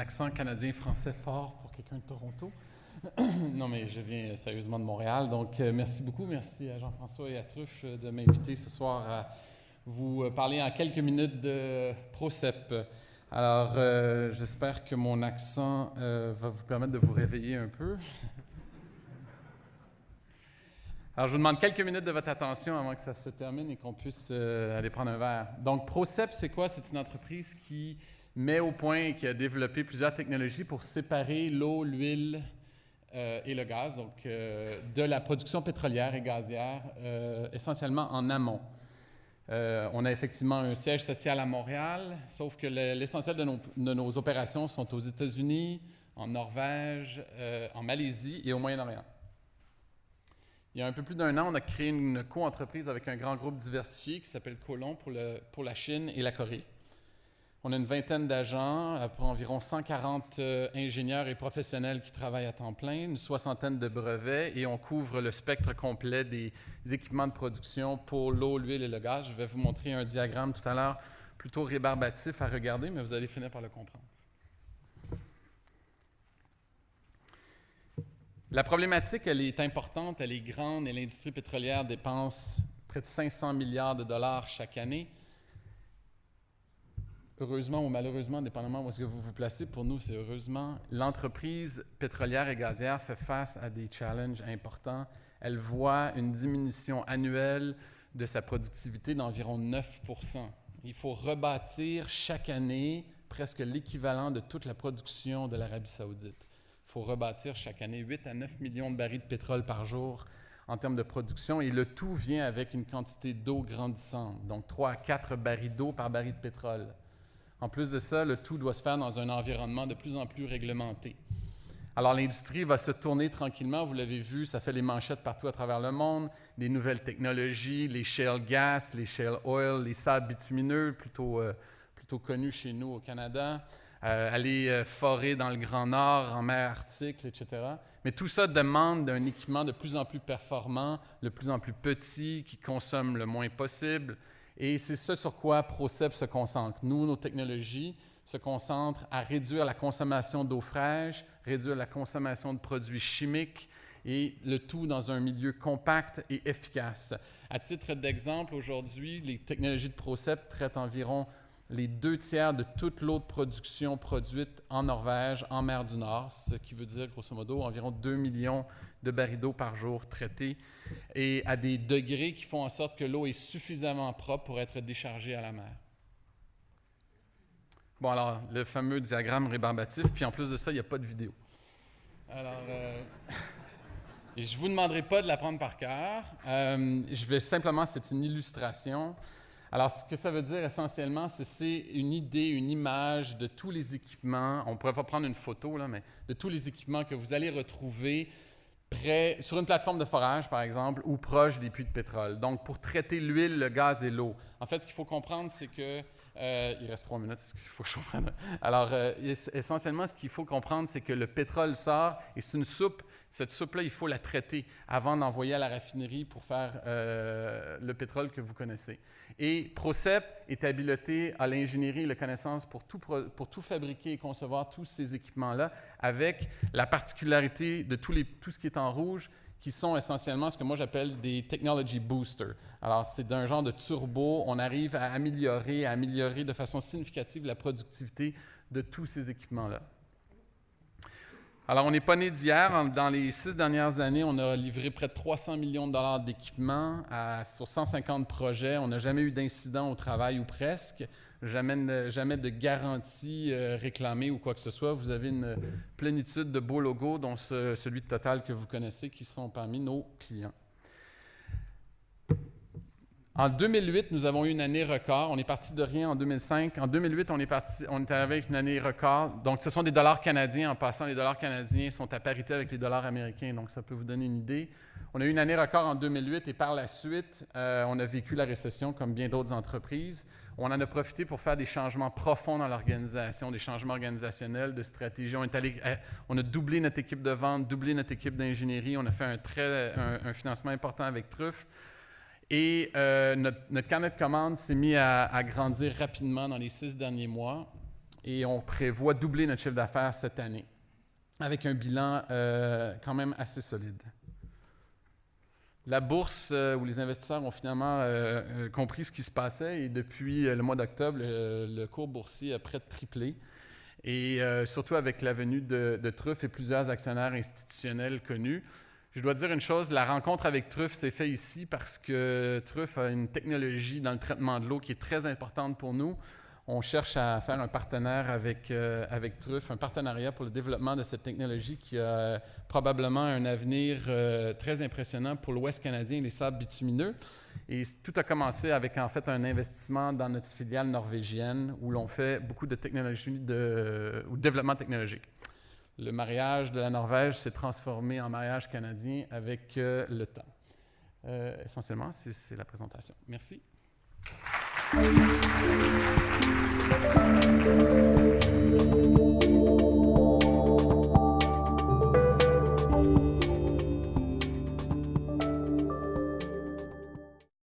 accent canadien-français fort pour quelqu'un de Toronto. Non, mais je viens sérieusement de Montréal. Donc, merci beaucoup. Merci à Jean-François et à Truffe de m'inviter ce soir à vous parler en quelques minutes de PROCEP. Alors, j'espère que mon accent va vous permettre de vous réveiller un peu. Alors, je vous demande quelques minutes de votre attention avant que ça se termine et qu'on puisse aller prendre un verre. Donc, PROCEP, c'est quoi? C'est une entreprise qui met au point et qui a développé plusieurs technologies pour séparer l'eau, l'huile et le gaz, donc de la production pétrolière et gazière, essentiellement en amont. On a effectivement un siège social à Montréal, sauf que l'essentiel de nos opérations sont aux États-Unis, en Norvège, en Malaisie et au Moyen-Orient. Il y a un peu plus d'un an, on a créé une co-entreprise avec un grand groupe diversifié qui s'appelle Colon pour la Chine et la Corée. On a une vingtaine d'agents, environ 140 ingénieurs et professionnels qui travaillent à temps plein, une soixantaine de brevets et on couvre le spectre complet des équipements de production pour l'eau, l'huile et le gaz. Je vais vous montrer un diagramme tout à l'heure plutôt rébarbatif à regarder, mais vous allez finir par le comprendre. La problématique, elle est importante, elle est grande et l'industrie pétrolière dépense près de 500 milliards de dollars chaque année. Heureusement ou malheureusement, dépendamment où est-ce que vous vous placez, pour nous, c'est heureusement, l'entreprise pétrolière et gazière fait face à des challenges importants. Elle voit une diminution annuelle de sa productivité d'environ 9%. Il faut rebâtir chaque année presque l'équivalent de toute la production de l'Arabie saoudite. Il faut rebâtir chaque année 8 à 9 millions de barils de pétrole par jour en termes de production et le tout vient avec une quantité d'eau grandissante, donc 3 à 4 barils d'eau par baril de pétrole. En plus de ça, le tout doit se faire dans un environnement de plus en plus réglementé. Alors, l'industrie va se tourner tranquillement, vous l'avez vu, ça fait les manchettes partout à travers le monde, des nouvelles technologies, les shale gas, les shale oil, les sables bitumineux, plutôt connus chez nous au Canada, aller forer dans le Grand Nord, en mer Arctique, etc. Mais tout ça demande un équipement de plus en plus performant, de plus en plus petit, qui consomme le moins possible. Et c'est ce sur quoi PROCEP se concentre. Nous, nos technologies se concentrent à réduire la consommation d'eau fraîche, réduire la consommation de produits chimiques, et le tout dans un milieu compact et efficace. À titre d'exemple, aujourd'hui, les technologies de PROCEP traitent environ les 2/3 de toute l'eau de production produite en Norvège, en mer du Nord, ce qui veut dire, grosso modo, environ 2 millions de barils d'eau par jour traités, et à des degrés qui font en sorte que l'eau est suffisamment propre pour être déchargée à la mer. Bon, alors, le fameux diagramme rébarbatif, puis en plus de ça, il n'y a pas de vidéo. Alors, je ne vous demanderai pas de l'apprendre par cœur. Je vais simplement, c'est une illustration. Alors, ce que ça veut dire essentiellement, c'est une idée, une image de tous les équipements. On ne pourrait pas prendre une photo, là, mais de tous les équipements que vous allez retrouver sur une plateforme de forage, par exemple, ou proche des puits de pétrole. Donc, pour traiter l'huile, le gaz et l'eau. En fait, ce qu'il faut comprendre, c'est que il reste 3 minutes, est-ce qu'il faut que je comprenne? Alors, essentiellement, ce qu'il faut comprendre, c'est que le pétrole sort et c'est une soupe. Cette soupe-là, il faut la traiter avant d'envoyer à la raffinerie pour faire le pétrole que vous connaissez. Et PROCEP est habilité à l'ingénierie et la connaissance pour tout fabriquer et concevoir tous ces équipements-là, avec la particularité de tout ce qui est en rouge, qui sont essentiellement ce que moi j'appelle des technology boosters. Alors, c'est d'un genre de turbo, on arrive à améliorer de façon significative la productivité de tous ces équipements-là. Alors, on n'est pas né d'hier. Dans les 6 dernières années, on a livré près de 300 millions de dollars d'équipements sur 150 projets. On n'a jamais eu d'incident au travail ou presque. Jamais de garantie réclamée ou quoi que ce soit. Vous avez une plénitude de beaux logos, dont celui de Total que vous connaissez, qui sont parmi nos clients. En 2008, nous avons eu une année record. On est parti de rien en 2005. En 2008, on est arrivé avec une année record. Donc, ce sont des dollars canadiens. En passant, les dollars canadiens sont à parité avec les dollars américains. Donc, ça peut vous donner une idée. On a eu une année record en 2008 et par la suite, on a vécu la récession comme bien d'autres entreprises. On en a profité pour faire des changements profonds dans l'organisation, des changements organisationnels, de stratégie. On a doublé notre équipe de vente, doublé notre équipe d'ingénierie. On a fait un financement important avec Truffe. Et notre carnet de commandes s'est mis à grandir rapidement dans les 6 derniers mois. et on prévoit doubler notre chiffre d'affaires cette année, avec un bilan quand même assez solide. La bourse où les investisseurs ont finalement compris ce qui se passait et depuis le mois d'octobre, le cours boursier a près de triplé. Et surtout avec la venue de Truffe et plusieurs actionnaires institutionnels connus. Je dois dire une chose, la rencontre avec Truffe s'est faite ici parce que Truffe a une technologie dans le traitement de l'eau qui est très importante pour nous. On cherche à faire un partenaire avec Truffe, un partenariat pour le développement de cette technologie qui a probablement un avenir très impressionnant pour l'Ouest canadien et les sables bitumineux. Et tout a commencé avec en fait un investissement dans notre filiale norvégienne où l'on fait beaucoup de technologie ou développement technologique. Le mariage de la Norvège s'est transformé en mariage canadien avec le temps. Essentiellement, c'est la présentation. Merci.